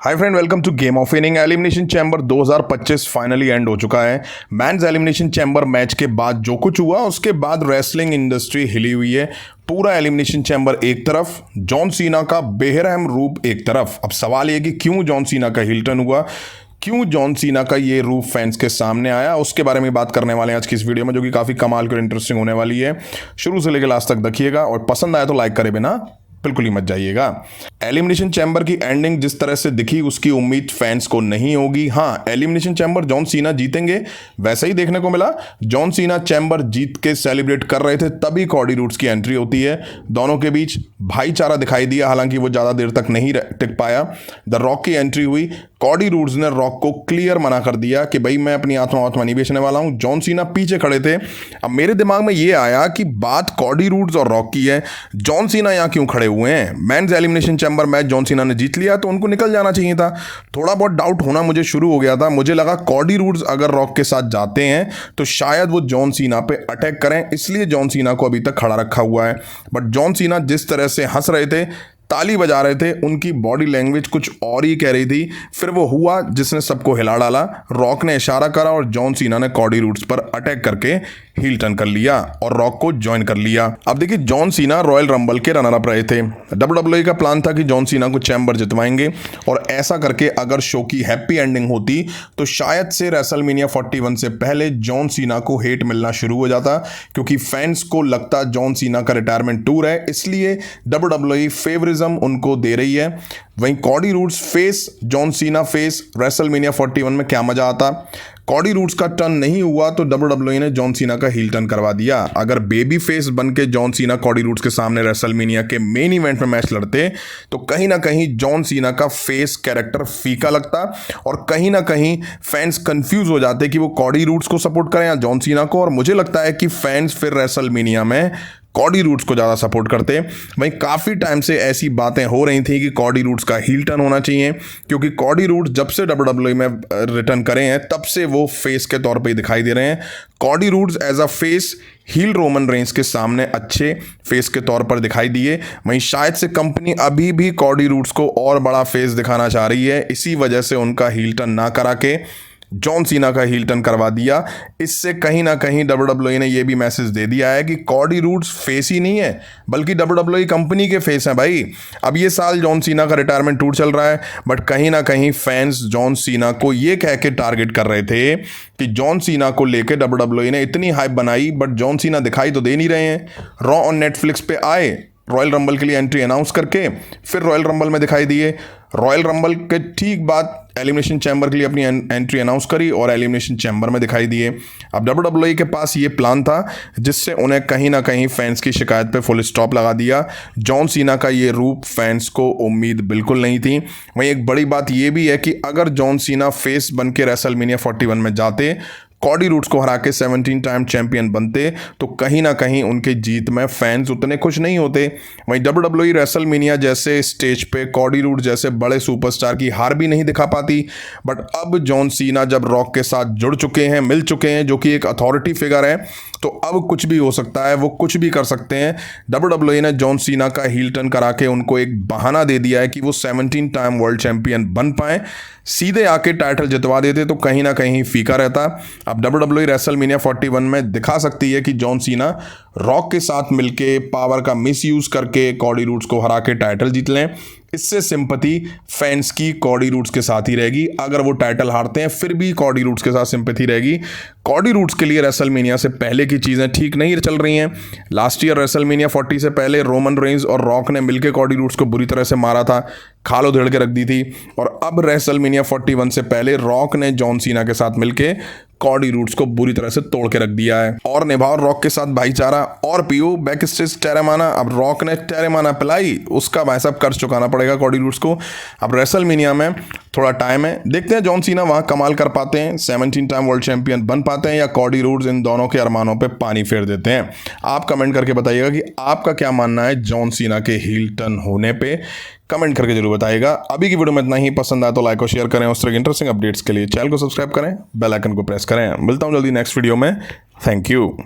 Hi friend, welcome to game of winning. Elimination chamber 2025 finally end हो चुका है। Mains elimination chamber match के बाद जो कुछ हुआ उसके बाद रेसलिंग इंडस्ट्री हिली हुई है। पूरा एलिमिनेशन चैम्बर एक तरफ, जॉन सीना का बेरहम रूप एक तरफ। अब सवाल ये कि क्यों जॉन सीना का हिल टर्न हुआ, क्यों जॉन सीना का ये रूप फैंस के सामने आया, उसके बारे में बात करने वाले हैं आज की इस वीडियो में, जो कि काफ़ी कमाल की और इंटरेस्टिंग होने वाली है। शुरू से लेकर लास्ट तक देखिएगा और पसंद आया तो लाइक करे बिना बिल्कुल ही मत जाइएगा। एलिमिनेशन चैम्बर की एंडिंग जिस तरह से दिखी उसकी उम्मीद फैंस को नहीं होगी। हाँ, एलिमिनेशन चैम्बर जॉन सीना जीतेंगे वैसा ही देखने को मिला। जॉन सीना चैम्बर जीत के सेलिब्रेट कर रहे थे, तभी कॉडी रूड्स की एंट्री होती है। दोनों के बीच भाईचारा दिखाई दिया, हालांकि वो ज़्यादा देर तक नहीं टिक पाया। द रॉक की एंट्री हुई। कॉडी रूड्स ने रॉक को क्लियर मना कर दिया कि भाई मैं अपनी आत्मा नहीं बेचने वाला हूं। जॉन सीना पीछे खड़े थे। अब मेरे दिमाग में ये आया कि बात कॉडी रूड्स और रॉक की है, जॉन सीना यहाँ क्यों खड़े हुए हैं? Men's elimination chamber match John Cena ने जीत लिया तो उनको निकल जाना चाहिए था। थोड़ा बहुत डाउट होना मुझे शुरू हो गया था। मुझे लगा कॉडी रूड्स अगर रॉक के साथ जाते हैं तो शायद वो जॉन सीना पे अटैक करें, इसलिए जॉन सीना को अभी तक खड़ा रखा हुआ है। बट जॉन सीना जिस तरह से हंस रहे थे, ताली बजा रहे थे, उनकी बॉडी लैंग्वेज कुछ और ही कह रही थी। फिर वो हुआ जिसने सबको हिला डाला। रॉक ने इशारा करा और जॉन सीना ने कॉडी रूड्स पर अटैक करके हील टर्न कर लिया और रॉक को ज्वाइन कर लिया। अब देखिए, जॉन सीना रॉयल रंबल के रनर अप रहे थे। WWE का प्लान था कि जॉन सीना को चैम्बर जितवाएंगे और ऐसा करके अगर शो की हैप्पी एंडिंग होती तो शायद से रेसलमेनिया 41 से पहले जॉन सीना को हेट मिलना शुरू हो जाता, क्योंकि फैंस को लगता जॉन सीना का रिटायरमेंट टूर है, इसलिए WWE फेवरिज्म उनको दे रही है। वहीं Cardi roads face, John Cena face, WrestleMania 41 में क्या मजा आता। कॉडी रूड्स का टर्न नहीं हुआ तो WWE ने जॉन सीना का हील टर्न करवा दिया। अगर बेबी फेस बन के जॉन सीना कॉडी रूड्स के सामने रेसलमेनिया के मेन इवेंट में मैच लड़ते तो कहीं ना कहीं जॉन सीना का फेस कैरेक्टर फीका लगता और कहीं ना कहीं फैंस कंफ्यूज हो जाते कि वो कॉडी रूड्स को सपोर्ट करें या जॉन सीना को। और मुझे लगता है कि फैंस फिर रेसलमेनिया में कॉडी रूड्स को ज़्यादा सपोर्ट करते। वहीं काफ़ी टाइम से ऐसी बातें हो रही थी कि कॉडी रूड्स का हील टर्न होना चाहिए, क्योंकि कॉडी रूड्स जब से WWE में रिटर्न करे हैं तब से वो फेस के तौर पे ही दिखाई दे रहे हैं। Cody Rhodes as a face heel Roman Reigns के सामने अच्छे फेस के तौर पर दिखाई दिए। वहीं शायद से कंपनी अभी भी कॉडी रूड्स को और बड़ा फेस दिखाना चाह रही है, इसी वजह से उनका हील टर्न ना करा के जॉन सीना का हील टर्न करवा दिया। इससे कहीं ना कहीं WWE ने यह भी मैसेज दे दिया है कि कॉडी रूड्स फेस ही नहीं है, बल्कि WWE कंपनी के फेस हैं भाई। अब ये साल जॉन सीना का रिटायरमेंट टूर चल रहा है, बट कहीं ना कहीं फैंस जॉन सीना को ये कह के टारगेट कर रहे थे कि जॉन सीना को लेके WWE ने इतनी हाइप बनाई, बट जॉन सीना दिखाई तो दे नहीं रहे हैं। रॉ ऑन नेटफ्लिक्स पे आए, रॉयल रंबल के लिए एंट्री अनाउंस करके फिर रॉयल रंबल में दिखाई दिए। रॉयल रंबल के ठीक बाद एलिमिनेशन चैम्बर के लिए अपनी एंट्री अनाउंस करी और एलिमिनेशन चैम्बर में दिखाई दिए। अब WWE के पास ये प्लान था जिससे उन्हें कहीं ना कहीं फैंस की शिकायत पे फुल स्टॉप लगा दिया। जॉन सीना का ये रूप फैंस को उम्मीद बिल्कुल नहीं थी। वहीं एक बड़ी बात ये भी है कि अगर जॉन सीना फेस बन के रेसलमेनिया 41 में जाते, कॉडी रूड्स को हरा के 17 टाइम चैंपियन बनते, तो कहीं ना कहीं उनके जीत में फैंस उतने खुश नहीं होते। वहीं WWE रेसलमेनिया जैसे स्टेज पे कॉडी रूड्स जैसे बड़े सुपरस्टार की हार भी नहीं दिखा पाती। बट अब जॉन सीना जब रॉक के साथ जुड़ चुके हैं, मिल चुके हैं, जो कि एक अथॉरिटी फिगर है, तो अब कुछ भी हो सकता है, वो कुछ भी कर सकते हैं। WWE ने जॉन सीना का हील टर्न करा के उनको एक बहाना दे दिया है कि वो 17 टाइम वर्ल्ड चैंपियन बन पाए। सीधे आके टाइटल जितवा देते तो कहीं ना कहीं फीका रहता। अब WWE रेसलमेनिया 41 में दिखा सकती है कि जॉन सीना रॉक के साथ मिलके पावर का मिसयूज करके कॉडी रूड्स को हरा के टाइटल जीत लें। इससे सिंपैथी फैंस की कॉडी रूड्स के साथ ही रहेगी। अगर वो टाइटल हारते हैं फिर भी कॉडी रूड्स के साथ सिंपैथी रहेगी। कॉडी रूड्स के लिए रेसलमेनिया से पहले की चीज़ें ठीक नहीं चल रही हैं। लास्ट ईयर रेसलमेनिया 40 से पहले रोमन रेंस और रॉक ने मिलकर कॉडी रूड्स को बुरी तरह से मारा था, खालो धड़ के रख दी थी। और अब रेसलमेनिया 41 से पहले रॉक ने जॉन सीना के साथ मिलके कॉडी रूड्स को बुरी तरह से तोड़ के रख दिया है। और निभाओ रॉक के साथ भाईचारा और पियो बैक स्टेज टेरेमाना। अब रॉक ने टेरेमाना पिलाई, उसका भाई साहब कर्ज चुकाना पड़ेगा कॉडी रूड्स को। अब रेसलमेनिया में थोड़ा टाइम है, देखते हैं जॉन सीना वहां कमाल कर पाते हैं, 17 टाइम वर्ल्ड चैंपियन बन पाते हैं, या कॉडी रूड्स इन दोनों के अरमानों पे पानी फेर देते हैं। आप कमेंट करके बताइएगा कि आपका क्या मानना है जॉन सीना के हील टर्न होने पे। कमेंट करके जरूर बताइएगा। अभी की वीडियो में इतना ही। पसंद आया तो लाइक और शेयर करें। उस तरह की इंटरेस्टिंग अपडेट्स के लिए चैनल को सब्सक्राइब करें, बेल आइकन को प्रेस करें। मिलता हूं जल्दी नेक्स्ट वीडियो में। Thank you.